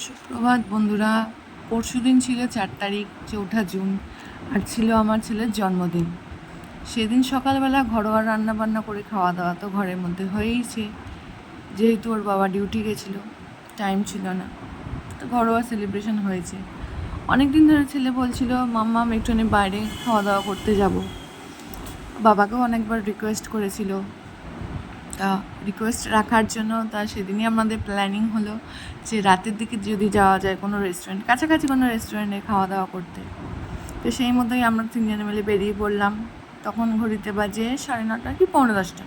সুপ্রভাত বন্ধুরা। পরশুদিন ছিল 4 তারিখ 4 জুন, আর ছিল আমার ছেলের জন্মদিন। সেদিন সকালবেলা ঘরোয়া রান্নাবান্না করে খাওয়া দাওয়া তো ঘরের মধ্যে হয়েইছে, যেহেতু ওর বাবা ডিউটি গেছিলো, টাইম ছিল না, তো ঘরোয়া সেলিব্রেশন হয়েছে। অনেক দিন ধরে ছেলে বলছিল মাম্মা একটুখানি বাইরে খাওয়া দাওয়া করতে যাব। বাবাকেও অনেকবার রিকোয়েস্ট করেছিল, তা রিকোয়েস্ট রাখার জন্য সেদিনই আমাদের প্ল্যানিং হলো যে রাতের দিকে যদি যাওয়া যায় কোনো রেস্টুরেন্ট, কাছাকাছি কোনো রেস্টুরেন্টে খাওয়া দাওয়া করতে। তো সেই মতোই আমরা তিনজনে মিলে বেরিয়ে পড়লাম। তখন ঘড়িতে বাজে 9:30 কি 10:45।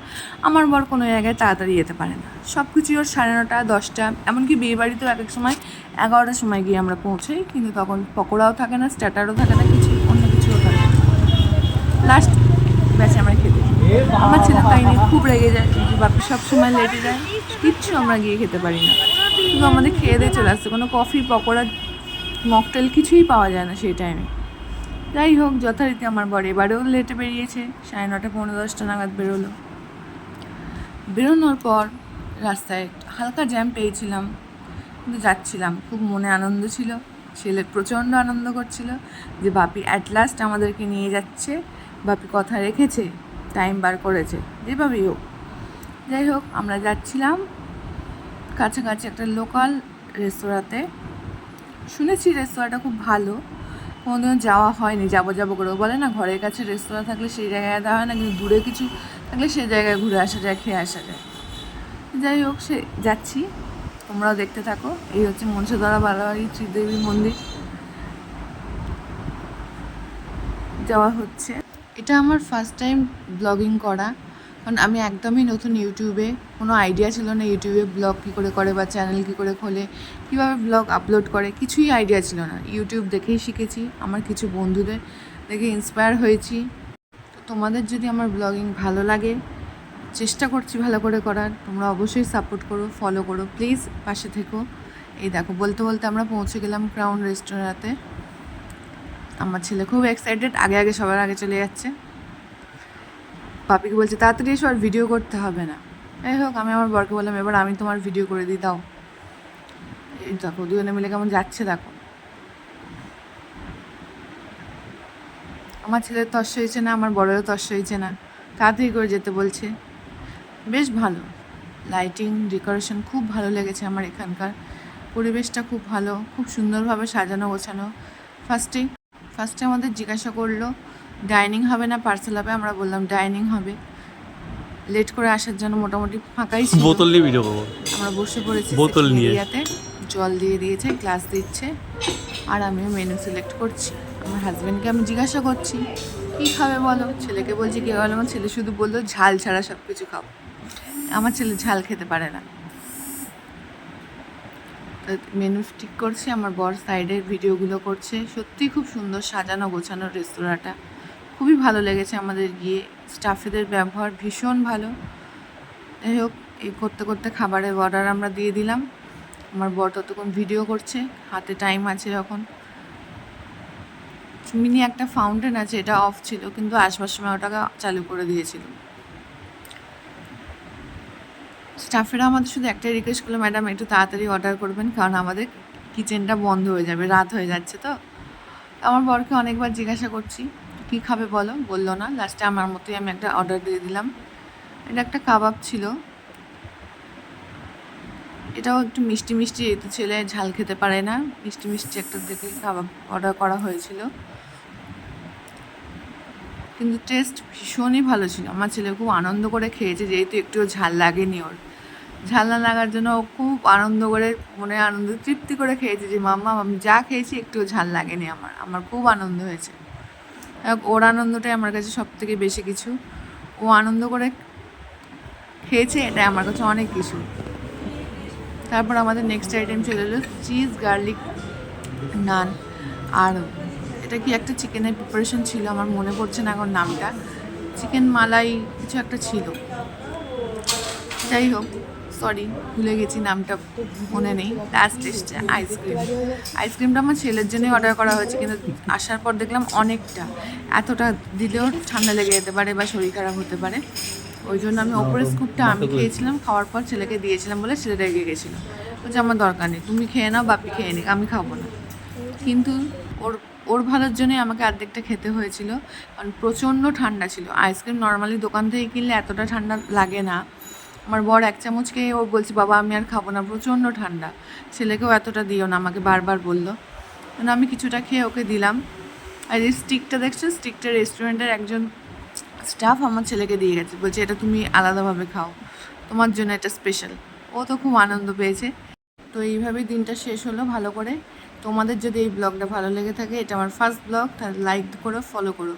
আমার বর কোনো জায়গায় তাড়াতাড়ি যেতে পারে না, সব কিছুই ওর 9:30 10টা, এমনকি বিয়ে বাড়িতেও এক এক সময় 11টার সময় গিয়ে আমরা পৌঁছাই, কিন্তু তখন পকোড়াও থাকে না, স্টার্টারও থাকে না, কিছু অন্য কিছুও থাকে না। লাস্ট ব্যাচে আমরা খেতে যাই। আমার ছেলে তাই নিয়ে খুব রেগে যায় যে বাপি সব সময় লেটে যায়, কিচ্ছু আমরা গিয়ে খেতে পারি না। কিন্তু আমাদের খেয়ে দিয়ে চলে আসছে, কোনো কফি পকোড়া মকটেল কিছুই পাওয়া যায় না সেই টাইমে। যাই হোক, যথারীতি আমার বর এবারেও লেটে বেরিয়েছে, 9:30 পৌনে 10টা নাগাদ বেরোলো। বেরোনোর পর রাস্তায় হালকা জ্যাম পেয়েছিলাম, কিন্তু যাচ্ছিলাম, খুব মনে আনন্দ ছিল। ছেলে প্রচণ্ড আনন্দ করছিল যে বাপি অ্যাট লাস্ট আমাদেরকে নিয়ে যাচ্ছে, বাপি কথা রেখেছে, টাইম বার করেছে, যেভাবেই হোক। যাই হোক, আমরা যাচ্ছিলাম কাছাকাছি একটা লোকাল রেস্তোরাঁতে। শুনেছি রেস্তোরাঁটা খুব ভালো, কোনোদিনও যাওয়া হয়নি, যাবো করে বলে না, ঘরের কাছে রেস্তোরাঁ থাকলে সেই জায়গায় দেওয়া হয় না, কিন্তু দূরে কিছু থাকলে সেই জায়গায় ঘুরে আসা যায়, খেয়ে আসা যায়। যাই হোক, সে যাচ্ছি, তোমরাও দেখতে থাকো। এই হচ্ছে মনসাদরা বালাবাড়ি শ্রীদেবী মন্দির যাওয়া হচ্ছে। এটা আমার ফার্স্ট টাইম ব্লগিং করা, কারণ আমি একদমই নতুন ইউটিউবে, কোনো আইডিয়া ছিল না ইউটিউবে ব্লগ কী করে বা চ্যানেল কী করে খোলে, কীভাবে ব্লগ আপলোড করে, কিছুই আইডিয়া ছিল না। ইউটিউব দেখেই শিখেছি, আমার কিছু বন্ধুদের দেখে ইন্সপায়ার হয়েছি। তো তোমাদের যদি আমার ব্লগিং ভালো লাগে, চেষ্টা করছি ভালো করে করার, তোমরা অবশ্যই সাপোর্ট করো, ফলো করো, প্লিজ পাশে থেকো। এই দেখো, বলতে বলতে আমরা পৌঁছে গেলাম ক্রাউন রেস্টুরেন্টে। আমার ছেলে খুব এক্সাইটেড, আগে সবার আগে চলে যাচ্ছে। পাপিকে বলছে তাড়াতাড়ি এসো, আর ভিডিও করতে হবে না। যাই হোক, আমি আমার বরকে বললাম এবার আমি তোমার ভিডিও করে দিই, দাও। এই দেখো দুজনে মিলে কেমন যাচ্ছে, দেখো। আমার ছেলের তর্স হয়েছে না, আমার বড়েরও তর্স হয়েছে না, তাড়াতাড়ি করে যেতে বলছে। বেশ ভালো লাইটিং, ডেকোরেশন খুব ভালো লেগেছে আমার। এখানকার পরিবেশটা খুব ভালো, খুব সুন্দরভাবে সাজানো গোছানো। ফার্স্টে আমাদের জিজ্ঞাসা করলো ডাইনিং হবে না পার্সেল হবে, আমরা বললাম ডাইনিং হবে। লেট করে আসার জন্য মোটামুটি ফাঁকাই ছিল, বোতল নিয়ে ভিডিও করবো। আমরা বসে পড়েছি বোতল নিয়ে, এরিয়াতে, জল দিয়ে দিয়েছে, গ্লাস দিচ্ছে, আর আমিও মেনু সিলেক্ট করছি। আমার হাজব্যান্ডকে আমি জিজ্ঞাসা করছি কী খাবে বলো, ছেলেকে বলছি কী বলো, আমার ছেলে শুধু বললো ঝাল ছাড়া সব কিছু খাও। আমার ছেলে ঝাল খেতে পারে না। মেনু ঠিক করছে, আমার বর সাইডের ভিডিওগুলো করছে। সত্যিই খুব সুন্দর সাজানো গোছানো রেস্তোরাঁটা, খুবই ভালো লেগেছে আমাদের গিয়ে। স্টাফেদের ব্যবহার ভীষণ ভালো। যাই হোক, এই করতে করতে খাবারের অর্ডার আমরা দিয়ে দিলাম। আমার বর ততক্ষণ ভিডিও করছে, হাতে টাইম আছে যখন। মিনি একটা ফাউন্টেন আছে, এটা অফ ছিল, কিন্তু আসবার সময় ওটাকে চালু করে দিয়েছিল। স্টাফেরা আমাদের শুধু একটাই রিকোয়েস্ট করলো, ম্যাডাম একটু তাড়াতাড়ি অর্ডার করবেন, কারণ আমাদের কিচেনটা বন্ধ হয়ে যাবে, রাত হয়ে যাচ্ছে। তো আমার বরকে অনেকবার জিজ্ঞাসা করছি কী খাবে বলো, বললো না। লাস্টে আমার মতোই আমি একটা অর্ডার দিয়ে দিলাম। এটা একটা কাবাব ছিল, এটাও একটু মিষ্টি মিষ্টি, যেহেতু ছেলে ঝাল খেতে পারে না, মিষ্টি মিষ্টি একটা দেখে কাবাব অর্ডার করা হয়েছিল। কিন্তু টেস্ট ভীষণই ভালো ছিল, আমার ছেলে খুব আনন্দ করে খেয়েছে, যেহেতু একটুও ঝাল লাগেনি ওর। ঝাল না লাগার জন্য ও খুব আনন্দ করে, মনে আনন্দ তৃপ্তি করে খেয়েছে যে মাম্মা আমি যা খেয়েছি একটুও ঝাল লাগেনি আমার খুব আনন্দ হয়েছে। ওর আনন্দটাই আমার কাছে সব থেকে বেশি কিছু। ও আনন্দ করে খেয়েছে, এটাই আমার কাছে অনেক কিছু। তারপর আমাদের নেক্সট আইটেম চলে এলো চিজ গার্লিক নান, আর এটা কি একটা চিকেনের প্রিপারেশন ছিল, আমার মনে পড়ছে না এখন নামটা, চিকেন মালাই কিছু একটা ছিল। যাই হোক, সরি ভুলে গেছি নামটা, মনে নেই। লাস্ট এসছে আইসক্রিমটা আমার ছেলের জন্যই অর্ডার করা হয়েছে, কিন্তু আসার পর দেখলাম অনেকটা, এতটা দিলেও ঠান্ডা লেগে যেতে পারে বা শরীর খারাপ হতে পারে। ওই জন্য আমি ওপরের স্কুপটা আমি খেয়েছিলাম, খাওয়ার পর ছেলেকে দিয়েছিলাম বলে ছেলে রেগে গেছিলো। বলছে আমার দরকার নেই, তুমি খেয়ে নাও, বাপি খেয়ে নিক, আমি খাবো না। কিন্তু ওর ওর ভালোর জন্যই আমাকে অর্ধেকটা খেতে হয়েছিল, কারণ প্রচণ্ড ঠান্ডা ছিল। আইসক্রিম নর্মালি দোকান থেকে কিনলে এতটা ঠান্ডা লাগে না। আমার বর 1 চামচ খেয়ে ও বলছে বাবা আমি আর খাবো না, প্রচণ্ড ঠান্ডা, ছেলেকেও এতটা দিও না, আমাকে বারবার বললো। মানে আমি কিছুটা খেয়ে ওকে দিলাম। আর এই স্টিকটা দেখছো, স্টিকটা রেস্টুরেন্টের একজন স্টাফ আমার ছেলেকে দিয়ে গেছে, বলছে এটা তুমি আলাদাভাবে খাও, তোমার জন্য এটা স্পেশাল। ও তো খুব আনন্দ পেয়েছে। তো এইভাবেই দিনটা শেষ হলো ভালো করে। তোমাদের যদি এই ব্লগটা ভালো লেগে থাকে, এটা আমার ফার্স্ট ব্লগ, তাহলে লাইক করো, ফলো করো।